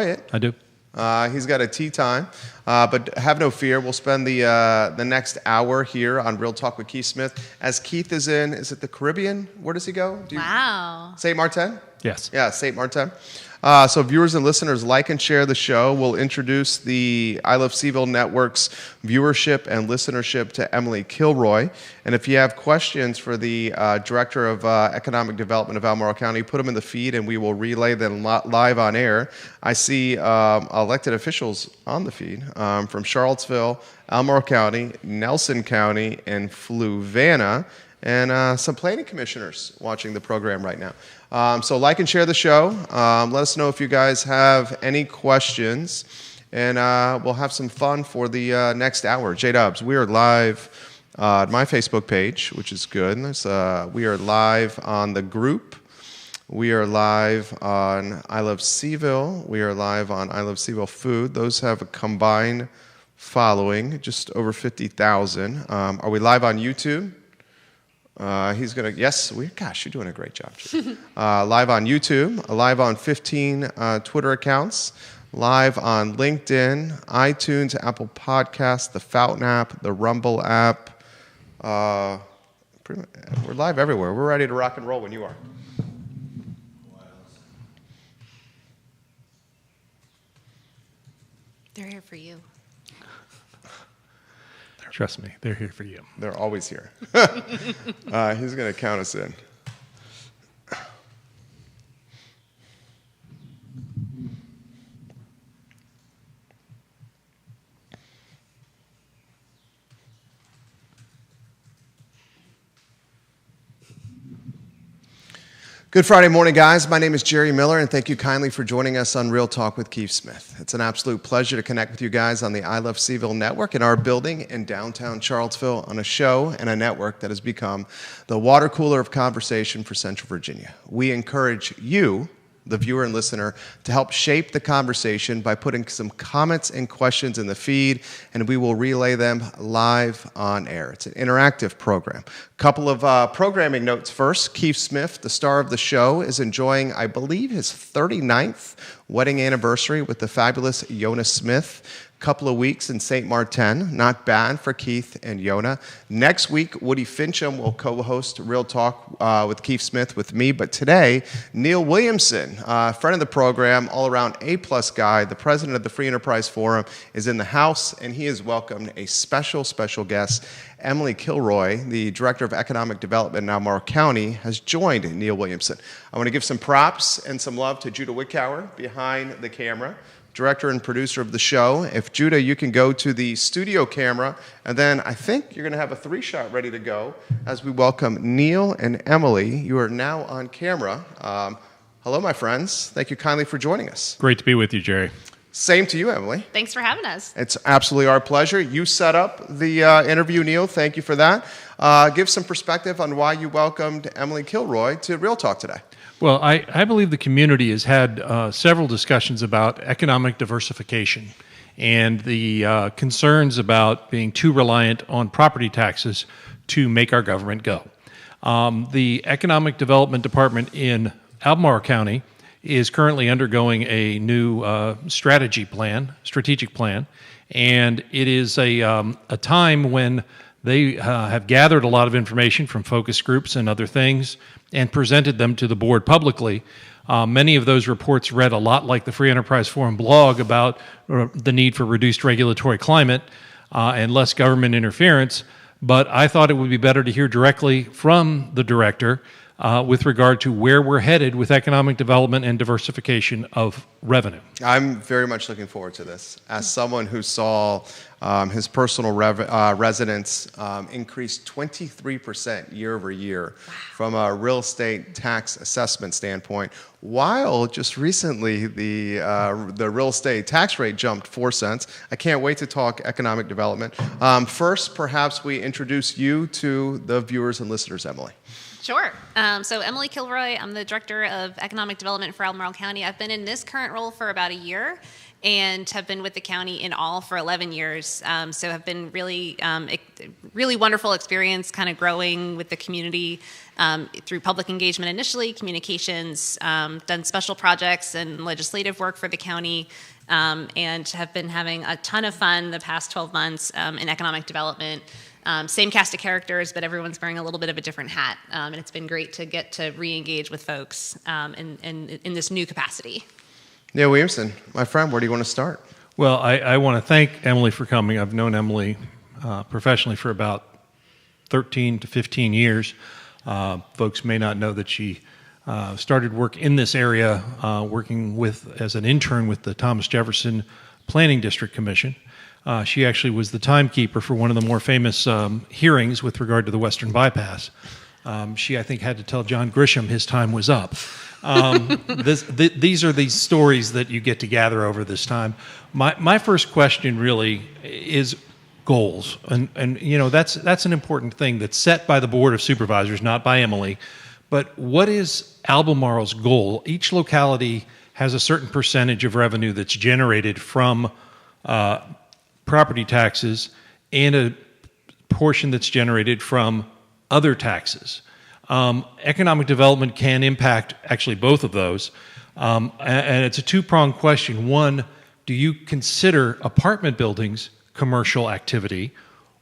it. I do. He's got a tea time, but have no fear. We'll spend the next hour here on Real Talk with Keith Smith. As Keith is it the Caribbean? Where does he go? Wow. St. Martin? Yes. Yeah, St. Martin. So viewers and listeners, like and share the show. We'll introduce the I Love CVille Network's viewership and listenership to Emily Kilroy. And if you have questions for the Director of Economic Development of Albemarle County, put them in the feed and we will relay them live on air. I see elected officials on the feed from Charlottesville, Albemarle County, Nelson County, and Fluvanna, and some planning commissioners watching the program right now. So like and share the show. Let us know if you guys have any questions, and we'll have some fun for the next hour. J-Dubs, we are live at my Facebook page, which is good. We are live on the group. We are live on I Love CVille. We are live on I Love CVille Food. Those have a combined following, just over 50,000. Are we live on YouTube? Yes, gosh, you're doing a great job. Live on YouTube, live on 15 Twitter accounts, live on LinkedIn, iTunes, Apple Podcasts, the Fountain app, the Rumble app. We're live everywhere. We're ready to rock and roll when you are. They're here for you. Trust me, they're here for you. They're always here. He's going to count us in. Good Friday morning, guys. My name is Jerry Miller, and thank you kindly for joining us on Real Talk with Keith Smith. It's an absolute pleasure to connect with you guys on the I Love CVille network in our building in downtown Charlottesville on a show and a network that has become the water cooler of conversation for Central Virginia. We encourage you, the viewer and listener, to help shape the conversation by putting some comments and questions in the feed, and we will relay them live on air. It's an interactive program. Couple of programming notes first. Keith Smith, the star of the show, is enjoying, I believe, his 39th wedding anniversary with the fabulous Yona Smith. Couple of weeks in St. Martin. Not bad for Keith and Yona. Next week, Woody Fincham will co-host Real Talk with Keith Smith with me. But today, Neil Williamson, friend of the program, all-around A-plus guy, the president of the Free Enterprise Forum, is in the house, and he has welcomed a special guest. Emily Kilroy, the Director of Economic Development in Albemarle County, has joined Neil Williamson. I want to give some props and some love to Judah Wickower behind the camera, director and producer of the show. If Judah, you can go to the studio camera, and then I think you're going to have a 3-shot ready to go as we welcome Neil and Emily. You are now on camera. Hello, my friends. Thank you kindly for joining us. Great to be with you, Jerry. Same to you, Emily. Thanks for having us. It's absolutely our pleasure. You set up the interview, Neil. Thank you for that. Give some perspective on why you welcomed Emily Kilroy to Real Talk today. Well, I believe the community has had several discussions about economic diversification and the concerns about being too reliant on property taxes to make our government go. The Economic Development Department in Albemarle County is currently undergoing a new strategic plan, and it is a time when they have gathered a lot of information from focus groups and other things and presented them to the board publicly. Many of those reports read a lot like the Free Enterprise Forum blog about the need for reduced regulatory climate and less government interference, but I thought it would be better to hear directly from the director with regard to where we're headed with economic development and diversification of revenue. I'm very much looking forward to this. As someone who saw his personal residence increase 23% year over year from a real estate tax assessment standpoint, while just recently the real estate tax rate jumped 4 cents. I can't wait to talk economic development. First, perhaps we introduce you to the viewers and listeners, Emily. Sure. So Emily Kilroy, I'm the Director of Economic Development for Albemarle County. I've been in this current role for about a year, and have been with the county in all for 11 years. So have been really wonderful experience kind of growing with the community through public engagement initially, communications, done special projects and legislative work for the county, and have been having a ton of fun the past 12 months in economic development. Same cast of characters, but everyone's wearing a little bit of a different hat. And it's been great to get to re-engage with folks in this new capacity. Neil Williamson, my friend, where do you want to start? Well, I want to thank Emily for coming. I've known Emily professionally for about 13 to 15 years. Folks may not know that she started work in this area working as an intern with the Thomas Jefferson Planning District Commission. She actually was the timekeeper for one of the more famous hearings with regard to the Western Bypass. She, I think, had to tell John Grisham his time was up. These are these stories that you get to gather over this time. My first question really is goals, and you know that's an important thing that's set by the Board of Supervisors, not by Emily. But what is Albemarle's goal? Each locality has a certain percentage of revenue that's generated from property taxes and a portion that's generated from other taxes. Economic development can impact actually both of those. And it's a two-pronged question. One, do you consider apartment buildings commercial activity,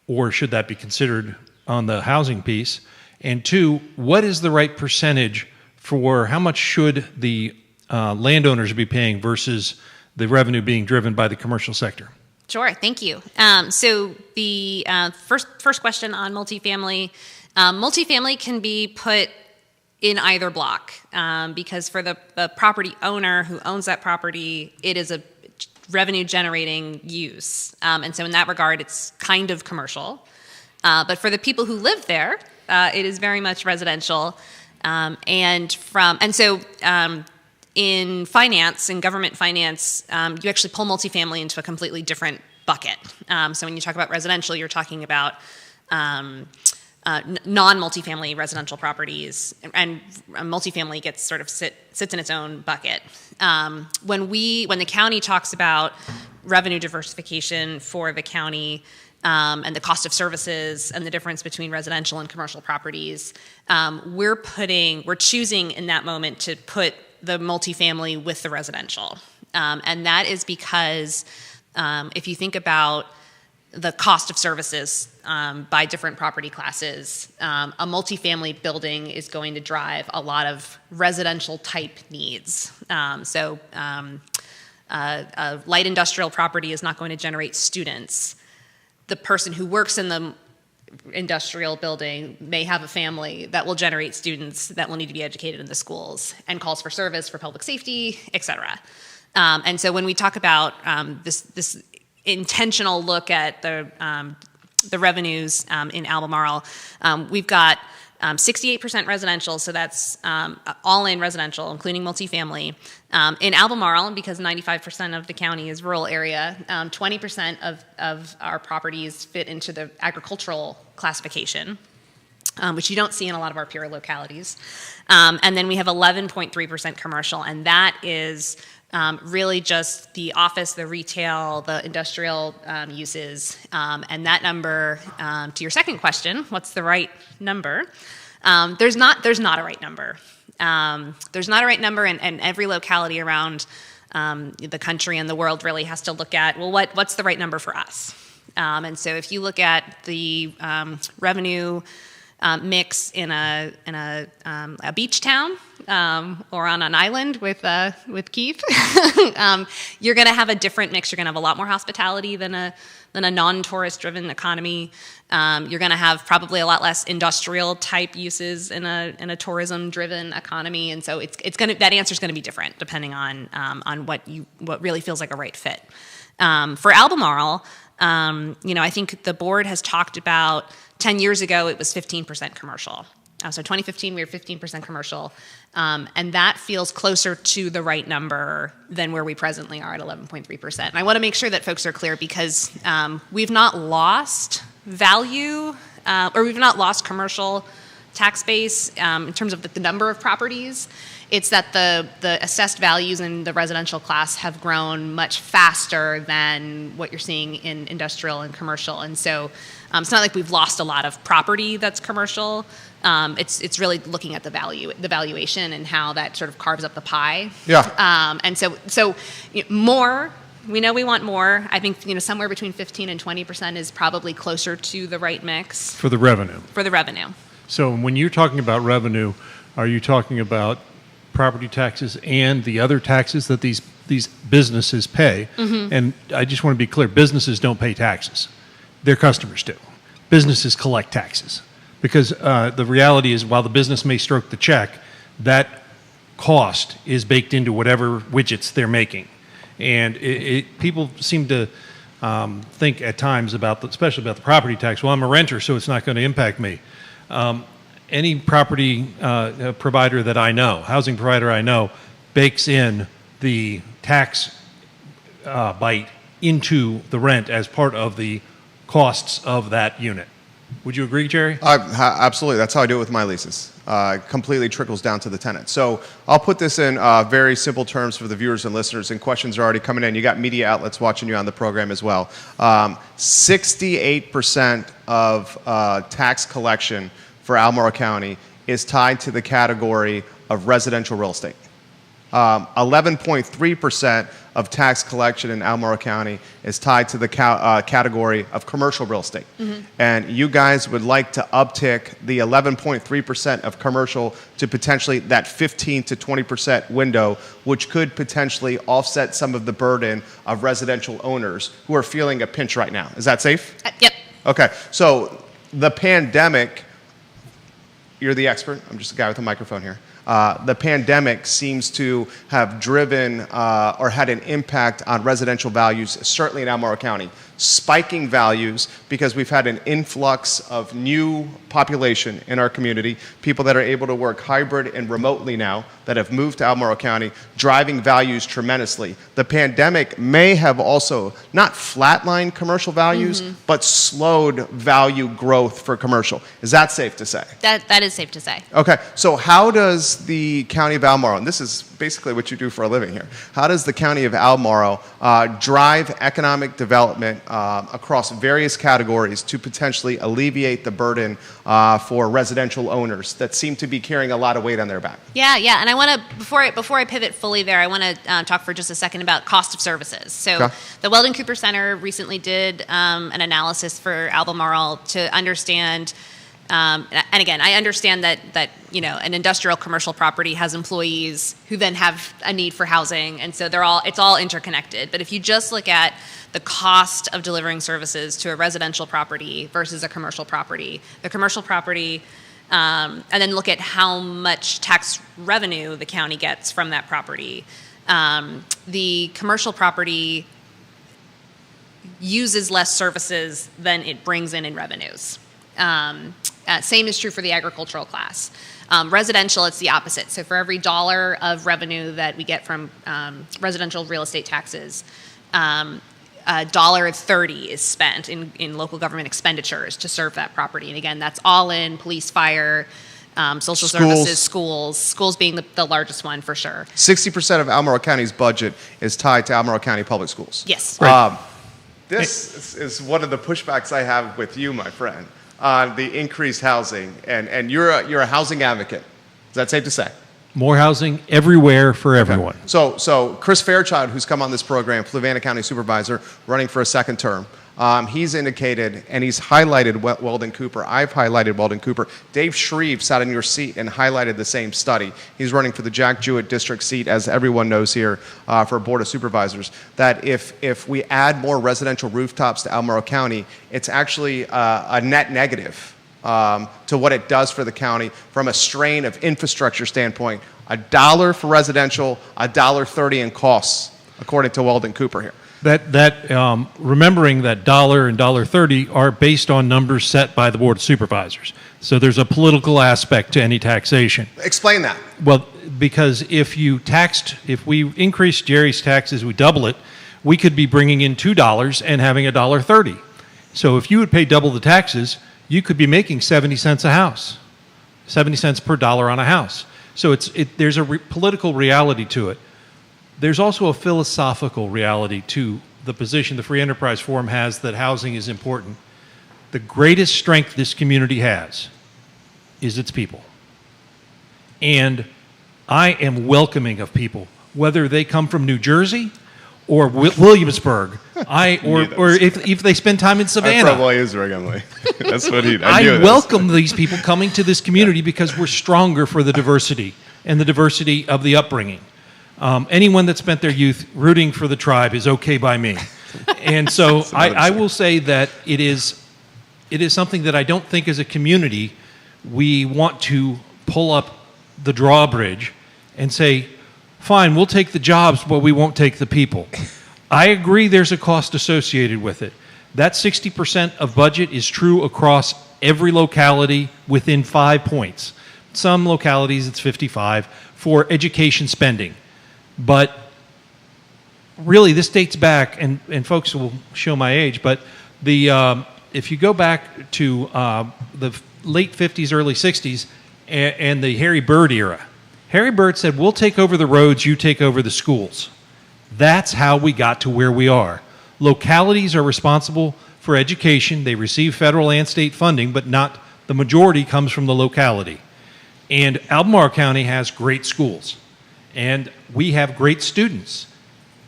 or should that be considered on the housing piece? And two, what is the right percentage for how much should the landowners be paying versus the revenue being driven by the commercial sector? Sure, thank you. So the first question on multifamily. Multifamily can be put in either block because for the property owner who owns that property, it is a revenue generating use. And so in that regard, it's kind of commercial. But for the people who live there, it is very much residential. In finance, in government finance, you actually pull multifamily into a completely different bucket. So when you talk about residential, you're talking about non-multifamily residential properties, and multifamily gets sort of sits in its own bucket. When the county talks about revenue diversification for the county and the cost of services and the difference between residential and commercial properties, we're choosing in that moment to put the multifamily with the residential, and that is because if you think about the cost of services by different property classes, a multifamily building is going to drive a lot of residential type needs. A light industrial property is not going to generate students. The person who works in the industrial building may have a family that will generate students that will need to be educated in the schools, and calls for service for public safety, et cetera. And so when we talk about this intentional look at the revenues in Albemarle, we've got 68% residential, so that's all in residential, including multifamily. In Albemarle, because 95% of the county is rural area, 20% of our properties fit into the agricultural classification, which you don't see in a lot of our peer localities. And then we have 11.3% commercial, and that is really just the office, the retail, the industrial uses. And that number, to your second question, what's the right number? There's not a right number. There's not a right number, and every locality around the country and the world really has to look at, well, what's the right number for us? And so if you look at the revenue mix in a beach town or on an island with Keith, you're going to have a different mix. You're going to have a lot more hospitality than a non-tourist driven economy. You're going to have probably a lot less industrial type uses in a tourism driven economy, and so that answer is going to be different depending on what really feels like a right fit. For Albemarle, I think the board has talked about 10 years ago it was 15% commercial. So 2015 we were 15% commercial, and that feels closer to the right number than where we presently are at 11.3%. And I want to make sure that folks are clear because we've not lost value or we've not lost commercial tax base in terms of the number of properties. It's that the assessed values in the residential class have grown much faster than what you're seeing in industrial and commercial. And so it's not like we've lost a lot of property that's commercial. It's really looking at the valuation and how that sort of carves up the pie. Yeah. And so more. We know we want more. I think somewhere between 15 and 20% is probably closer to the right mix For the revenue. for the revenue. So when you're talking about revenue, are you talking about property taxes and the other taxes that these businesses pay? Mm-hmm. And I just want to be clear, businesses don't pay taxes. Their customers do. Businesses collect taxes. Because the reality is, while the business may stroke the check, that cost is baked into whatever widgets they're making. And people seem to think at times especially about the property tax. Well, I'm a renter, so it's not going to impact me. Any property provider that I know, housing provider I know, bakes in the tax bite into the rent as part of the costs of that unit. Would you agree, Jerry? Absolutely. That's how I do it with my leases. Completely trickles down to the tenant. So I'll put this in very simple terms for the viewers and listeners, and questions are already coming in. You got media outlets watching you on the program as well. 68% of tax collection for Albemarle County is tied to the category of residential real estate. 11.3% of tax collection in Albemarle County is tied to the category of commercial real estate. Mm-hmm. And you guys would like to uptick the 11.3% of commercial to potentially that 15 to 20% window, which could potentially offset some of the burden of residential owners who are feeling a pinch right now. Is that safe? Yep. Okay. So the pandemic, you're the expert. I'm just a guy with a microphone here. The pandemic seems to have driven or had an impact on residential values, certainly in Albemarle County. Spiking values because we've had an influx of new population in our community, people that are able to work hybrid and remotely now that have moved to Albemarle County, driving values tremendously. The pandemic may have also not flatlined commercial values, but slowed value growth for commercial. Is that safe to say? That is safe to say. Okay, so how does the County of Albemarle, and this is basically what you do for a living here, how does the County of Albemarle drive economic development across various categories to potentially alleviate the burden for residential owners that seem to be carrying a lot of weight on their back? Yeah, and I want to, before I pivot fully there, I want to talk for just a second about cost of services. So Okay. The Weldon Cooper Center recently did an analysis for Albemarle to understand. And again, I understand that an industrial commercial property has employees who then have a need for housing, and so it's all interconnected. But if you just look at the cost of delivering services to a residential property versus a commercial property, the commercial property, and then look at how much tax revenue the county gets from that property, the commercial property uses less services than it brings in revenues. Same is true for the agricultural class. Residential, it's the opposite. So for every dollar of revenue that we get from residential real estate taxes, $1.30 is spent in local government expenditures to serve that property. And again, that's all in police, fire, social services, schools being the largest one for sure. 60% of Albemarle County's budget is tied to Albemarle County Public Schools. Yes. This is one of the pushbacks I have with you, my friend, on the increased housing, and you're a housing advocate. Is that safe to say? More housing everywhere for everyone. So Chris Fairchild, who's come on this program, Fluvanna County Supervisor, running for a second term, he's indicated and he's highlighted Weldon Cooper. I've highlighted Weldon Cooper. Dave Shreve sat in your seat and highlighted the same study. He's running for the Jack Jewett District seat, as everyone knows here, for a Board of Supervisors, that if we add more residential rooftops to Albemarle County, it's actually a net negative to what it does for the county from a strain of infrastructure standpoint. $1 for residential, $1.30 in costs, according to Weldon Cooper here. Remembering that $1 and $1.30 are based on numbers set by the Board of Supervisors. So there's a political aspect to any taxation. Explain that. Well, because if we increase Jerry's taxes, we double it, we could be bringing in $2 and having $1.30. So if you would pay double the taxes, you could be making 70 cents a house, 70 cents per dollar on a house. So there's a political reality to it. There's also a philosophical reality to the position the Free Enterprise Forum has that housing is important. The greatest strength this community has is its people. And I am welcoming of people, whether they come from New Jersey or Williamsburg, or if they spend time in Savannah. I'm from Williamsburg, Emily. That's what I welcome these people coming to this community because we're stronger for the diversity and the diversity of the upbringing. Anyone that spent their youth rooting for the tribe is okay by me. And so I will say that it is something that I don't think as a community we want to pull up the drawbridge and say, fine, we'll take the jobs, but we won't take the people. I agree there's a cost associated with it. That 60% of budget is true across every locality within 5 points. Some localities it's 55 for education spending. But really this dates back, and folks will show my age, but if you go back to the late 50s, early 60s, and the Harry Byrd era, Harry Byrd said, we'll take over the roads, you take over the schools. That's how we got to where we are. Localities are responsible for education. They receive federal and state funding, but not the majority comes from the locality. And Albemarle County has great schools, and we have great students.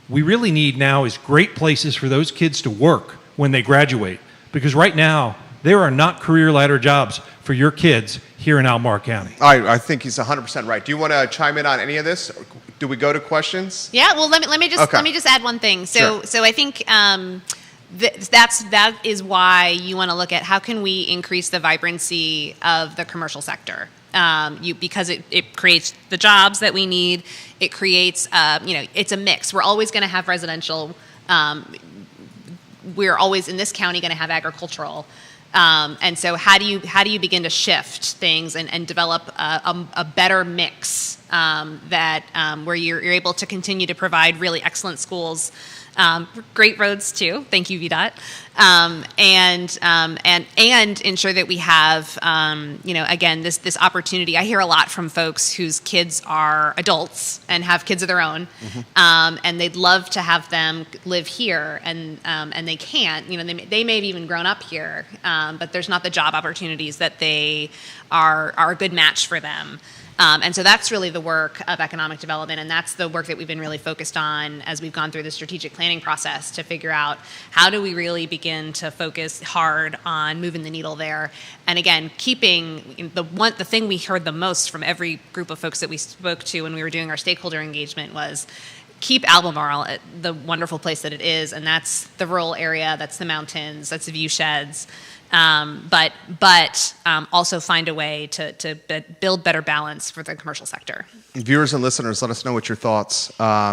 We really need now is great places for those kids to work when they graduate, because right now there are not career ladder jobs for your kids here in Albemarle County. I think he's 100% right. Do you want to chime in on any of this? Do we go to questions? Yeah. Well, let me just add one thing. So I think that is why you want to look at how can we increase the vibrancy of the commercial sector. Because it creates the jobs that we need. It creates, it's a mix. We're always going to have residential. We're always in this county going to have agricultural. And so how do you begin to shift things and develop a better mix where you're able to continue to provide really excellent schools, great roads too. Thank you, VDOT, and ensure that we have again this opportunity. I hear a lot from folks whose kids are adults and have kids of their own, and they'd love to have them live here, and they can't. They may have even grown up here, but there's not the job opportunities that they are a good match for them. And so that's really the work of economic development, and that's the work that we've been really focused on as we've gone through the strategic planning process to figure out how do we really begin to focus hard on moving the needle there. And again, keeping the thing we heard the most from every group of folks that we spoke to when we were doing our stakeholder engagement was keep Albemarle at the wonderful place that it is, and that's the rural area, that's the mountains, that's the view sheds. But also find a way to build better balance for the commercial sector. Viewers and listeners, let us know what your thoughts.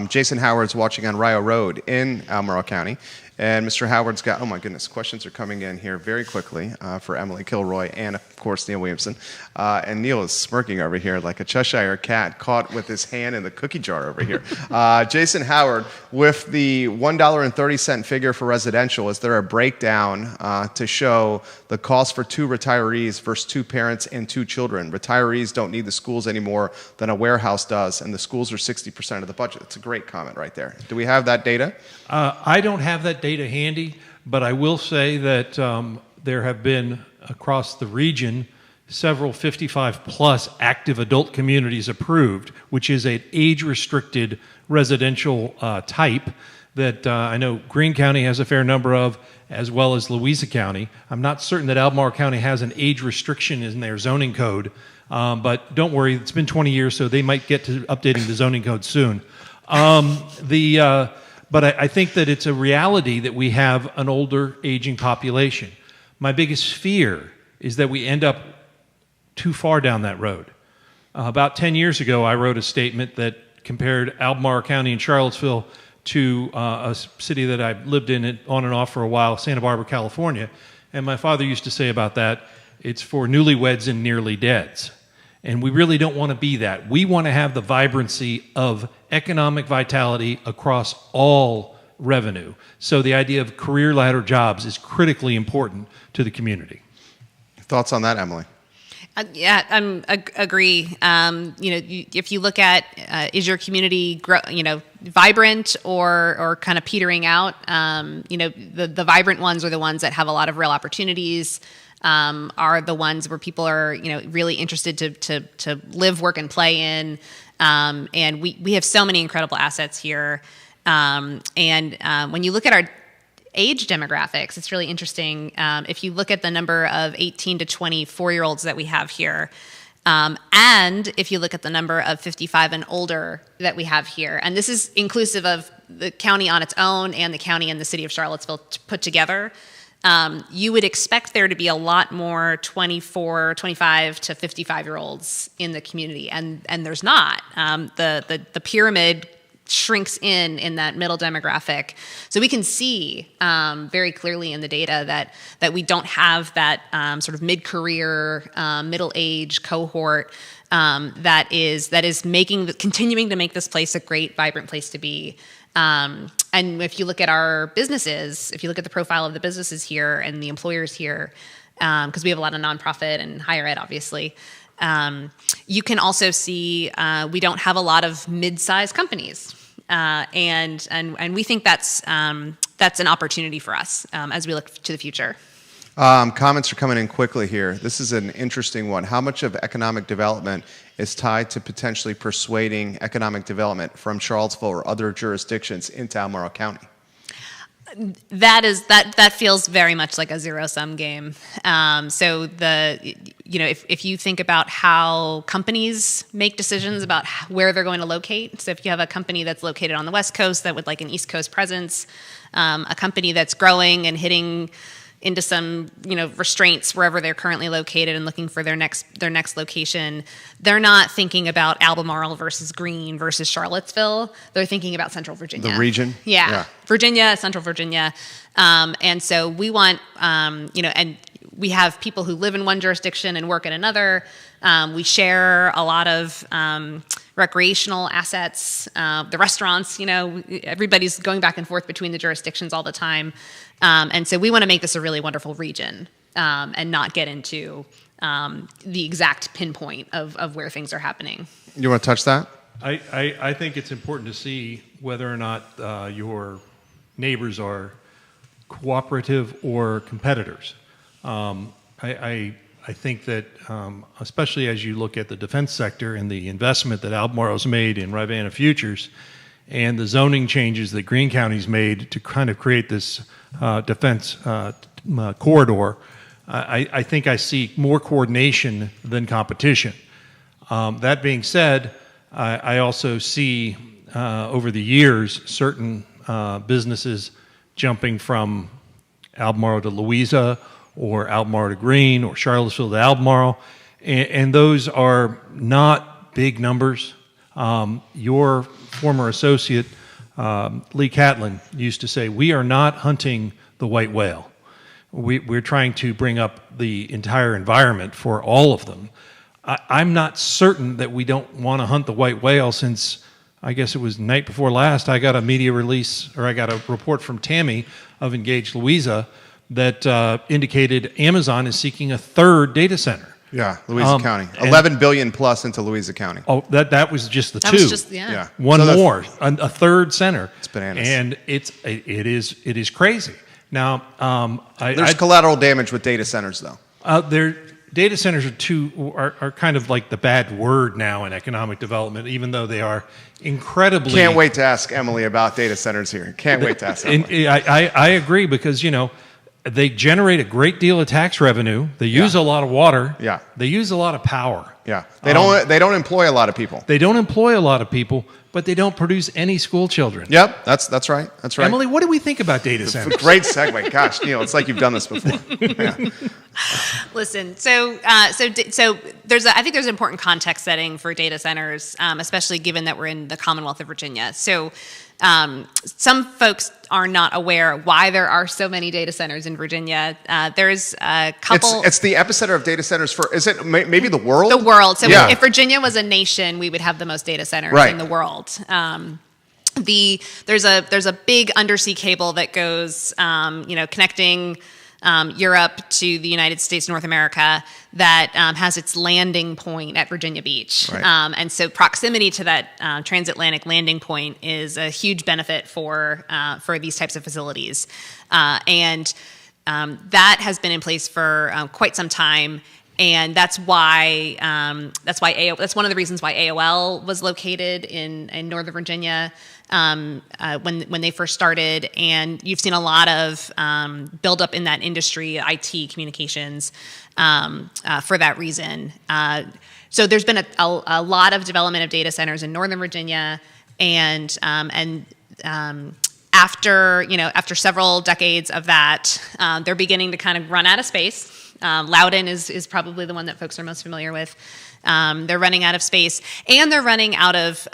Jason Howard's watching on Rio Road in Albemarle County. And Mr. Howard's got, oh my goodness, questions are coming in here very quickly for Emily Kilroy and, of course, Neil Williamson. And Neil is smirking over here like a Cheshire cat caught with his hand in the cookie jar over here. Jason Howard, with the $1.30 figure for residential, is there a breakdown to show the cost for 2 retirees versus 2 parents and 2 children? Retirees don't need the schools anymore than a warehouse does, and the schools are 60% of the budget. That's a great comment right there. Do we have that data? I don't have that data handy, but I will say that there have been across the region several 55-plus active adult communities approved, which is an age-restricted residential type that I know Greene County has a fair number of, as well as Louisa County. I'm not certain that Albemarle County has an age restriction in their zoning code, but don't worry, it's been 20 years, so they might get to updating the zoning code soon. But I think that it's a reality that we have an older, aging population. My biggest fear is that we end up too far down that road. About 10 years ago, I wrote a statement that compared Albemarle County and Charlottesville to a city that I lived in on and off for a while, Santa Barbara, California. And my father used to say about that, it's for newlyweds and nearly deads. And we really don't want to be that. We want to have the vibrancy of economic vitality across all revenue. So the idea of career ladder jobs is critically important to the community. Thoughts on that, Emily? Yeah, agree. If you look at is your community vibrant or kind of petering out? The vibrant ones are the ones that have a lot of real opportunities. Are the ones where people are really interested to live, work, and play in. And we have so many incredible assets here. When you look at our age demographics, it's really interesting. If you look at the number of 18 to 24-year-olds that we have here, and if you look at the number of 55 and older that we have here, and this is inclusive of the county on its own and the county and the city of Charlottesville put together, you would expect there to be a lot more 24, 25 to 55-year-olds in the community, and there's not. The pyramid shrinks in that middle demographic. So we can see very clearly in the data that we don't have that sort of mid-career, middle-age cohort that is continuing to make this place a great, vibrant place to be. And if you look at our businesses, if you look at the profile of the businesses here and the employers here, because we have a lot of nonprofit and higher ed, obviously, you can also see we don't have a lot of mid-sized companies, and we think that's an opportunity for us as we look to the future. Comments are coming in quickly here. This is an interesting one. How much of economic development is tied to potentially persuading economic development from Charlottesville or other jurisdictions into Albemarle County? That feels very much like a zero-sum game. So if you think about how companies make decisions about where they're going to locate, so if you have a company that's located on the West Coast that would like an East Coast presence, a company that's growing and hitting into some restraints wherever they're currently located and looking for their next location, they're not thinking about Albemarle versus Greene versus Charlottesville. They're thinking about Central Virginia. The region? Yeah. Virginia, Central Virginia. And so we want, and we have people who live in one jurisdiction and work in another. We share a lot of recreational assets, the restaurants, everybody's going back and forth between the jurisdictions all the time. And so we want to make this a really wonderful region and not get into the exact pinpoint of where things are happening. You want to touch that? I think it's important to see whether or not your neighbors are cooperative or competitors. I think that, especially as you look at the defense sector and the investment that Albemarle's made in Rivanna Futures and the zoning changes that Greene County's made to kind of create this defense corridor, I think I see more coordination than competition. That being said, I also see over the years certain businesses jumping from Albemarle to Louisa, or Albemarle to Greene, or Charlottesville to Albemarle, and those are not big numbers. Your former associate, Lee Catlin, used to say, we are not hunting the white whale. We're trying to bring up the entire environment for all of them. I'm not certain that we don't want to hunt the white whale, since I guess it was the night before last, I got a media release, or I got a report from Tammy of Engaged Louisa that indicated Amazon is seeking a third data center. Yeah, Louisa County. 11 billion plus into Louisa County. Oh, that was just the that two. Was just, yeah. One more, a third center. It's bananas. And it is crazy. Now, there's collateral damage with data centers, though. Data centers are kind of like the bad word now in economic development, even though they are incredibly. Can't wait to ask Emily about data centers here. Can't wait to ask Emily. I agree, because they generate a great deal of tax revenue. They use a lot of water. Yeah. They use a lot of power. Yeah. They don't employ a lot of people. They don't employ a lot of people, but they don't produce any school children. Yep. That's right. That's right. Emily, what do we think about data centers? Great segue. Gosh, Neil, it's like you've done this before. Yeah. Listen, so I think there's an important context setting for data centers, especially given that we're in the Commonwealth of Virginia. So some folks are not aware why there are so many data centers in Virginia. There's a couple. It's the epicenter of data centers for. Is it maybe the world? The world. So yeah. If Virginia was a nation, we would have the most data centers in the world. There's a big undersea cable that goes, connecting Europe to the United States, North America, that has its landing point at Virginia Beach. Right. And so proximity to that transatlantic landing point is a huge benefit for these types of facilities. And that has been in place for quite some time. And that's why that's one of the reasons why AOL was located in Northern Virginia when they first started. And you've seen a lot of buildup in that industry, IT, communications, for that reason. So there's been a lot of development of data centers in Northern Virginia, and after several decades of that, they're beginning to kind of run out of space. Loudoun is probably the one that folks are most familiar with. They're running out of space, and they're running out of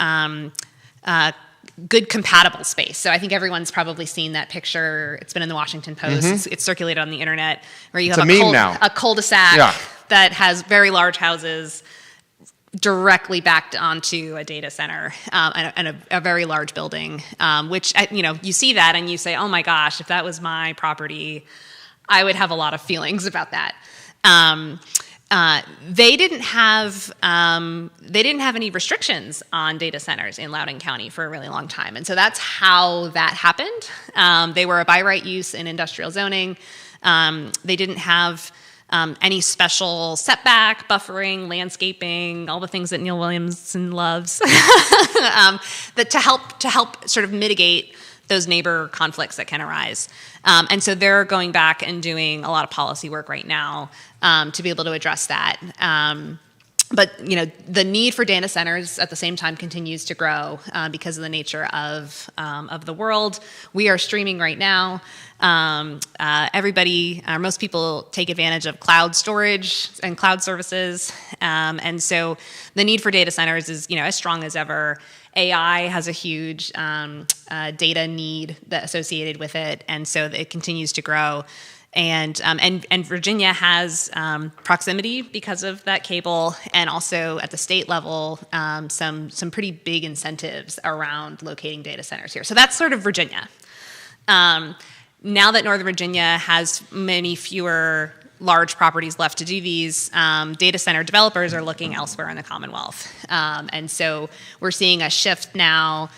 good compatible space. So I think everyone's probably seen that picture. It's been in the Washington Post. It's circulated on the internet, where you have a cul-de-sac that has very large houses directly backed onto a data center and a very large building, which, you see that and you say, oh my gosh, if that was my property, I would have a lot of feelings about that. They didn't have any restrictions on data centers in Loudoun County for a really long time, and so that's how that happened. They were a by right use in industrial zoning. They didn't have any special setback, buffering, landscaping, all the things that Neil Williamson loves, that to help sort of mitigate those neighbor conflicts that can arise. And so they're going back and doing a lot of policy work right now to be able to address that. But the need for data centers at the same time continues to grow because of the nature of the world. We are streaming right now. Most people take advantage of cloud storage and cloud services, and so the need for data centers is as strong as ever. AI has a huge data need associated with it, and so it continues to grow. And Virginia has proximity because of that cable, and also at the state level, some pretty big incentives around locating data centers here. So that's sort of Virginia. Now that Northern Virginia has many fewer large properties left to do these, data center developers are looking elsewhere in the Commonwealth. And so we're seeing a shift now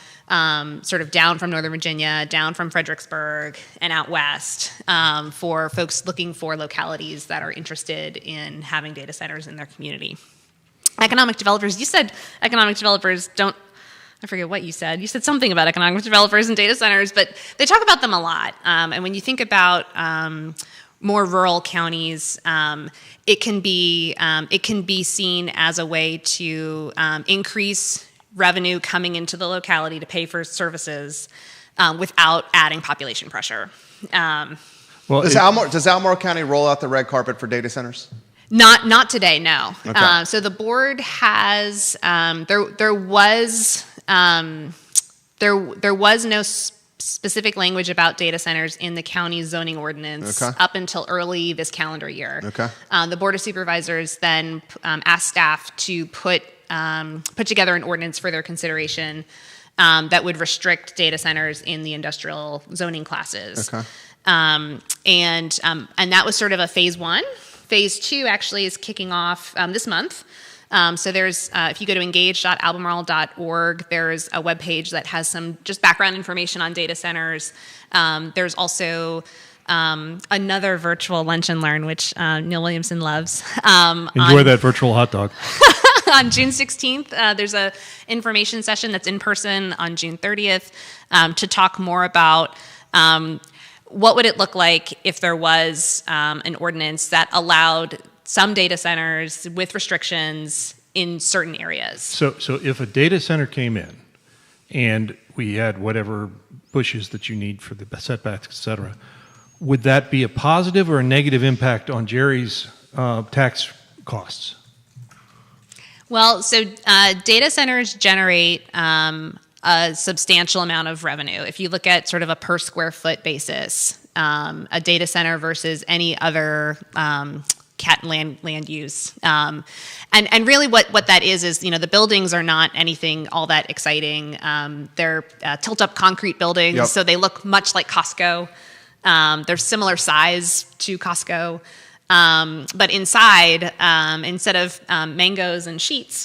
sort of down from Northern Virginia, down from Fredericksburg, and out west for folks looking for localities that are interested in having data centers in their community. Economic developers, you said economic developers don't, I forget what you said. You said something about economic developers and data centers, but they talk about them a lot. And when you think about more rural counties, it can be seen as a way to increase revenue coming into the locality to pay for services without adding population pressure. Does Albemarle County roll out the red carpet for data centers? Not today, no. Okay. So the board has there was no specific language about data centers in the county zoning ordinance up until early this calendar year. Okay. The Board of Supervisors then asked staff to put together an ordinance for their consideration that would restrict data centers in the industrial zoning classes. Okay. And that was sort of a phase one. Phase two actually is kicking off this month. So there's, if you go to engage.albemarle.org, there's a webpage that has some just background information on data centers. There's also another virtual lunch and learn, which Neil Williamson loves. Enjoy that virtual hot dog. On June 16th, there's a information session that's in person on June 30th to talk more about what would it look like if there was an ordinance that allowed some data centers with restrictions in certain areas. So if a data center came in and we had whatever bushes that you need for the setbacks, et cetera, would that be a positive or a negative impact on Jerry's tax costs? Well, so data centers generate a substantial amount of revenue. If you look at sort of a per square foot basis, a data center versus any other land use. And really what that is, the buildings are not anything all that exciting. They're tilt-up concrete buildings, so they look much like Costco. They're similar size to Costco. But inside, instead of mangoes and sheets,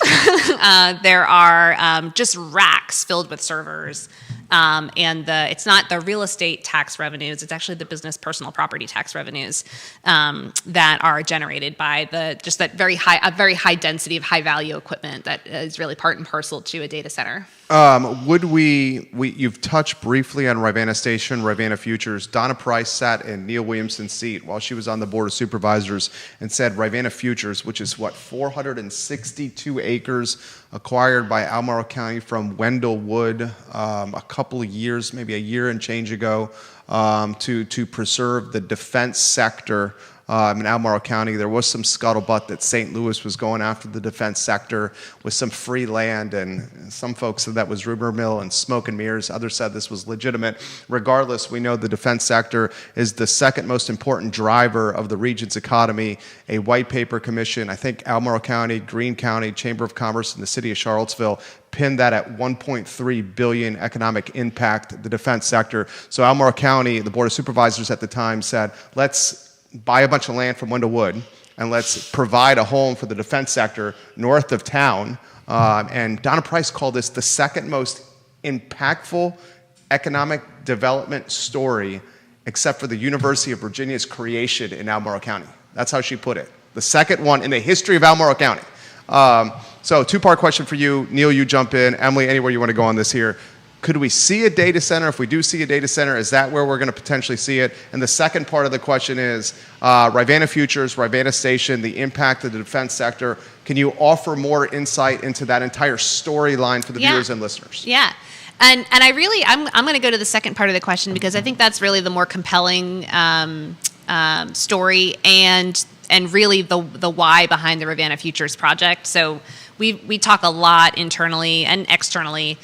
there are just racks filled with servers. It's not the real estate tax revenues; it's actually the business personal property tax revenues that are generated by that very high density of high value equipment that is really part and parcel to a data center. You've touched briefly on Rivanna Station, Rivanna Futures. Donna Price sat in Neil Williamson's seat while she was on the Board of Supervisors and said Rivanna Futures, which is 462 acres acquired by Albemarle County from Wendell Wood a couple of years, maybe a year and change ago, to preserve the defense sector. In Albemarle County, there was some scuttlebutt that St. Louis was going after the defense sector with some free land, and some folks said that was rumor mill and smoke and mirrors. Others said this was legitimate. Regardless, we know the defense sector is the second most important driver of the region's economy. A white paper commission, I think Albemarle County, Greene County, Chamber of Commerce, and the city of Charlottesville pinned that at $1.3 billion economic impact, the defense sector. So Albemarle County, the Board of Supervisors at the time said, let's buy a bunch of land from Wendell Wood and let's provide a home for the defense sector north of town. And Donna Price called this the second most impactful economic development story except for the University of Virginia's creation in Albemarle County. That's how she put it. The second one in the history of Albemarle County. So two-part question for you. Neil, you jump in. Emily, anywhere you want to go on this here. Could we see a data center? If we do see a data center, is that where we're going to potentially see it? And the second part of the question is Rivanna Futures, Rivanna Station, the impact of the defense sector. Can you offer more insight into that entire storyline for the viewers and listeners? Yeah. And I'm going to go to the second part of the question because I think that's really the more compelling story and really the why behind the Rivanna Futures project. So we talk a lot internally and externally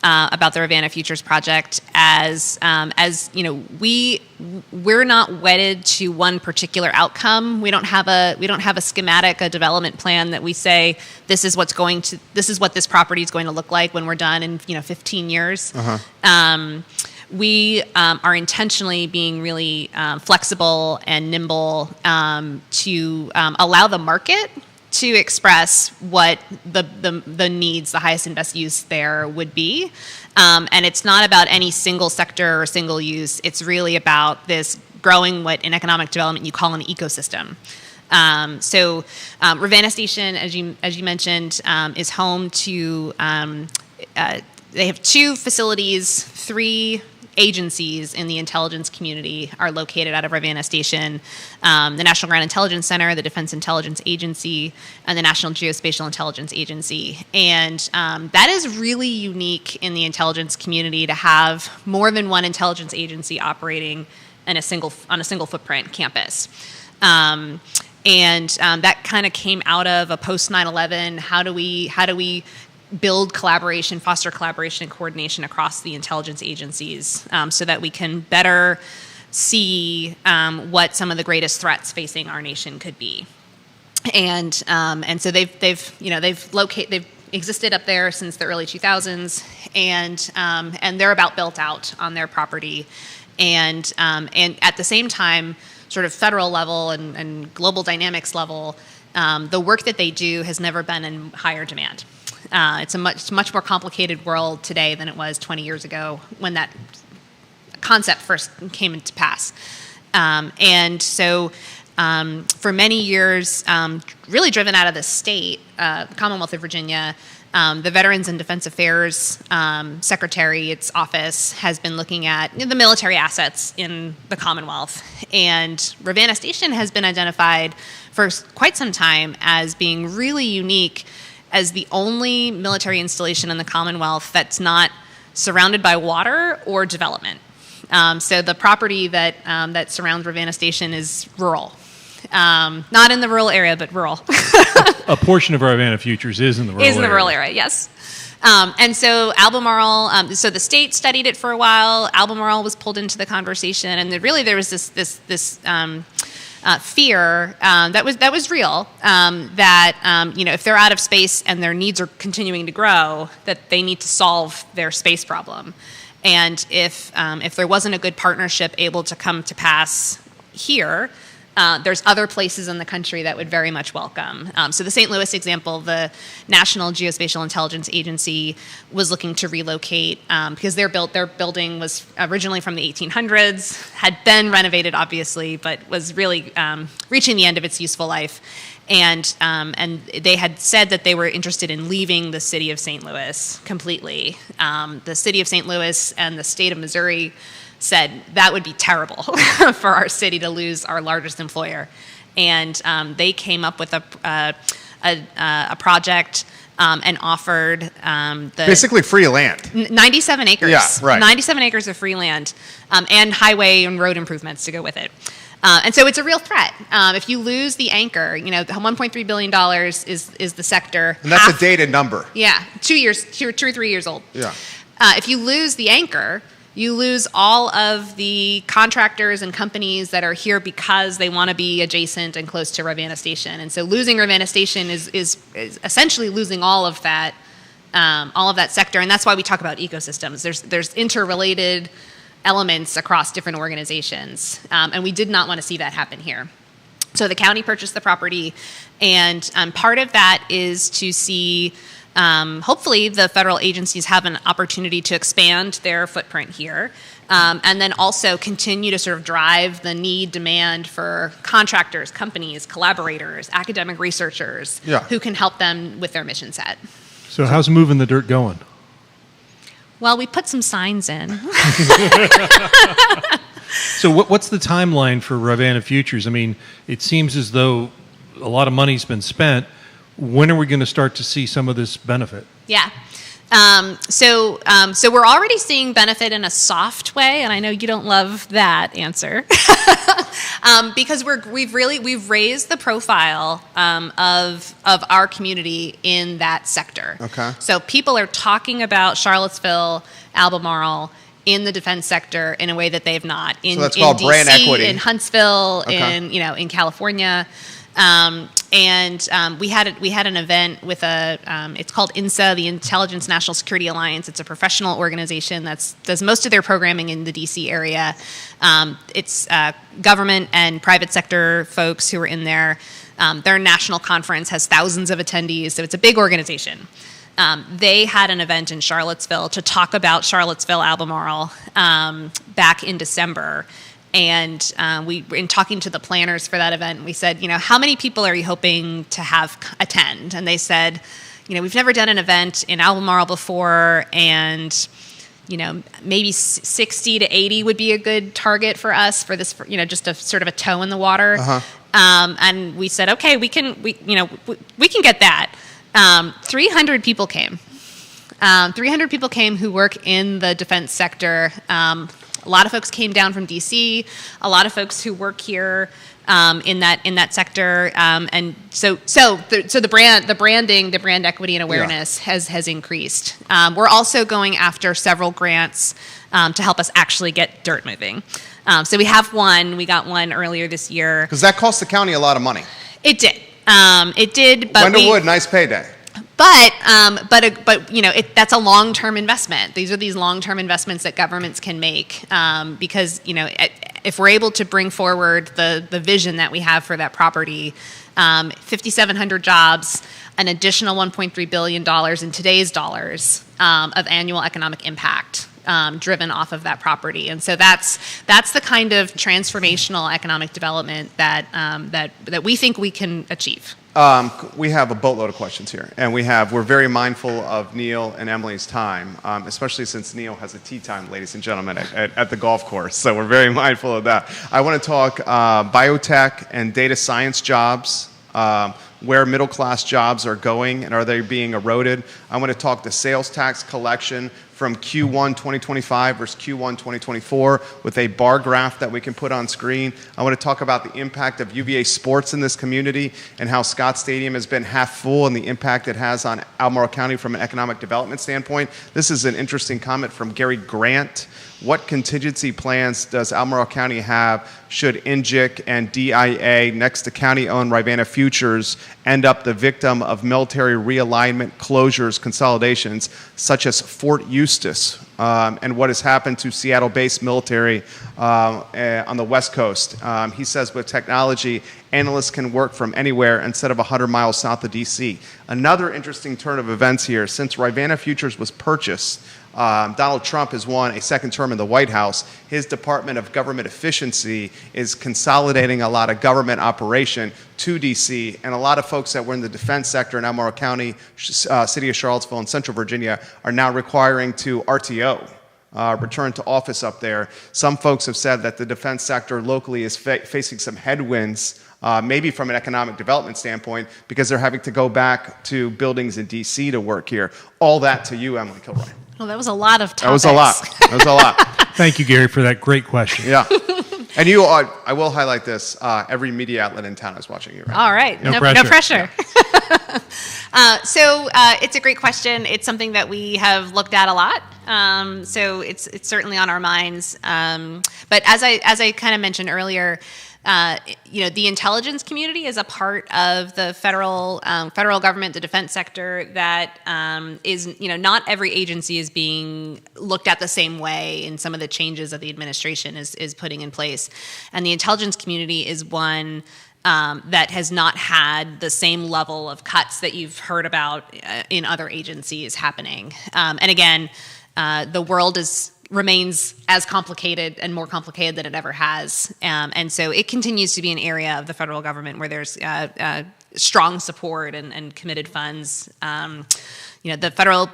about the Rivanna Futures project as you know, we're not wedded to one particular outcome. We don't have a schematic, a development plan that we say this is what this property is going to look like when we're done in 15 years. We are intentionally being really flexible and nimble to allow the market to express what the needs, the highest and best use there would be. And it's not about any single sector or single use. It's really about this growing what in economic development you call an ecosystem. So Rivanna Station, as you mentioned, is home to, they have 2 facilities, 3 agencies in the intelligence community are located out of Rivanna Station, the National Ground Intelligence Center, the Defense Intelligence Agency, and the National Geospatial Intelligence Agency. And that is really unique in the intelligence community to have more than one intelligence agency operating on a single footprint campus. And that kind of came out of a post 9/11. How do we build collaboration, foster collaboration and coordination across the intelligence agencies so that we can better see what some of the greatest threats facing our nation could be. And so they've existed up there since the early 2000s, and they're about built out on their property. And at the same time, sort of federal level and global dynamics level, the work that they do has never been in higher demand. It's a much more complicated world today than it was 20 years ago when that concept first came into pass. And so for many years, really driven out of the state, Commonwealth of Virginia, the Veterans and Defense Affairs Secretary, its office, has been looking at the military assets in the Commonwealth. And Rivanna Station has been identified for quite some time as being really unique as the only military installation in the Commonwealth that's not surrounded by water or development. So the property that surrounds Rivanna Station is rural. Not in the rural area, but rural. A portion of Rivanna Futures is in the rural area. Is in the rural area, yes. And so Albemarle, so the state studied it for a while. Albemarle was pulled into the conversation, and there was this fear that was real, that if they're out of space and their needs are continuing to grow, that they need to solve their space problem. And if there wasn't a good partnership able to come to pass here, there's other places in the country that would very much welcome. So the St. Louis example, the National Geospatial Intelligence Agency was looking to relocate because their building was originally from the 1800s, had been renovated obviously, but was really reaching the end of its useful life. And they had said that they were interested in leaving the city of St. Louis completely. The city of St. Louis and the state of Missouri said that would be terrible for our city to lose our largest employer, and they came up with a project and offered basically free land, 97 acres. Yeah, right. 97 acres of free land and highway and road improvements to go with it. And so it's a real threat. If you lose the anchor, $1.3 billion is the sector. And that's a dated number. Yeah, 2 or 3 years old. Yeah. If you lose the anchor, you lose all of the contractors and companies that are here because they want to be adjacent and close to Ravenna Station. And so losing Ravenna Station is essentially losing all of that sector. And that's why we talk about ecosystems. There's interrelated elements across different organizations. And we did not want to see that happen here. So the county purchased the property, and part of that is to see hopefully the federal agencies have an opportunity to expand their footprint here, and then also continue to sort of drive the demand for contractors, companies, collaborators, academic researchers who can help them with their mission set. So how's moving the dirt going? Well, we put some signs in. So what's the timeline for Ravenna Futures? I mean, it seems as though a lot of money's been spent. When are we going to start to see some of this benefit? Yeah. So we're already seeing benefit in a soft way, and I know you don't love that answer, because we've raised the profile of our community in that sector. Okay. So people are talking about Charlottesville, Albemarle in the defense sector in a way that they have not in, so that's called in DC, brand equity. in Huntsville, Okay. in California. We had an event with it's called INSA, the Intelligence National Security Alliance. It's a professional organization that does most of their programming in the DC area. It's government and private sector folks who are in there. Their national conference has thousands of attendees, so it's a big organization. They had an event in Charlottesville to talk about Charlottesville, Albemarle, back in December. And in talking to the planners for that event, we said, how many people are you hoping to have attend? And they said, we've never done an event in Albemarle before, and maybe 60 to 80 would be a good target for us for this, just a sort of a toe in the water. Uh-huh. And we said, okay, we can get that. 300 people came. 300 people came who work in the defense sector. A lot of folks came down from DC. A lot of folks who work here in that sector, and so the branding, the brand equity and awareness has increased. We're also going after several grants to help us actually get dirt moving. So we have one. We got one earlier this year. Because that cost the county a lot of money. It did. It did. But Wendell Wood, nice payday. But that's a long-term investment. These are long-term investments that governments can make because if we're able to bring forward the vision that we have for that property, 5,700 jobs, an additional $1.3 billion in today's dollars of annual economic impact driven off of that property, and so that's the kind of transformational economic development that we think we can achieve. We have a boatload of questions here, and we're very mindful of Neil and Emily's time, especially since Neil has a tea time, ladies and gentlemen, at the golf course. So we're very mindful of that. I want to talk biotech and data science jobs, where middle-class jobs are going, and are they being eroded? I want to talk the sales tax collection from Q1 2025 versus Q1 2024 with a bar graph that we can put on screen. I want to talk about the impact of UVA sports in this community and how Scott Stadium has been half full and the impact it has on Albemarle County from an economic development standpoint. This is an interesting comment from Gary Grant. What contingency plans does Albemarle County have should NGIC and DIA, next to county-owned Ravenna Futures, end up the victim of military realignment, closures, consolidations, such as Fort Eustis, and what has happened to Seattle-based military on the West Coast. He says with technology, analysts can work from anywhere instead of 100 miles south of D.C. Another interesting turn of events here, since Rivanna Futures was purchased, Donald Trump has won a second term in the White House. His Department of Government Efficiency is consolidating a lot of government operation to D.C., and a lot of folks that were in the defense sector in Albemarle County, city of Charlottesville, and Central Virginia are now requiring to RTO. Return to office up there. Some folks have said that the defense sector locally is facing some headwinds, maybe from an economic development standpoint, because they're having to go back to buildings in D.C. to work here. All that to you, Emily Kilroy. Well, that was a lot of topics. That was a lot. That was a lot. Thank you, Gary, for that great question. Yeah. And you are, I will highlight this, every media outlet in town is watching you right All right. No No pressure. pressure. So it's a great question. It's something that we have looked at a lot. So it's certainly on our minds. But as I kind of mentioned earlier, the intelligence community is a part of the federal government, the defense sector that is, not every agency is being looked at the same way in some of the changes that the administration is putting in place. And the intelligence community is one that has not had the same level of cuts that you've heard about in other agencies happening. And again, the world remains as complicated and more complicated than it ever has. And so it continues to be an area of the federal government where there's strong support and committed funds. The federal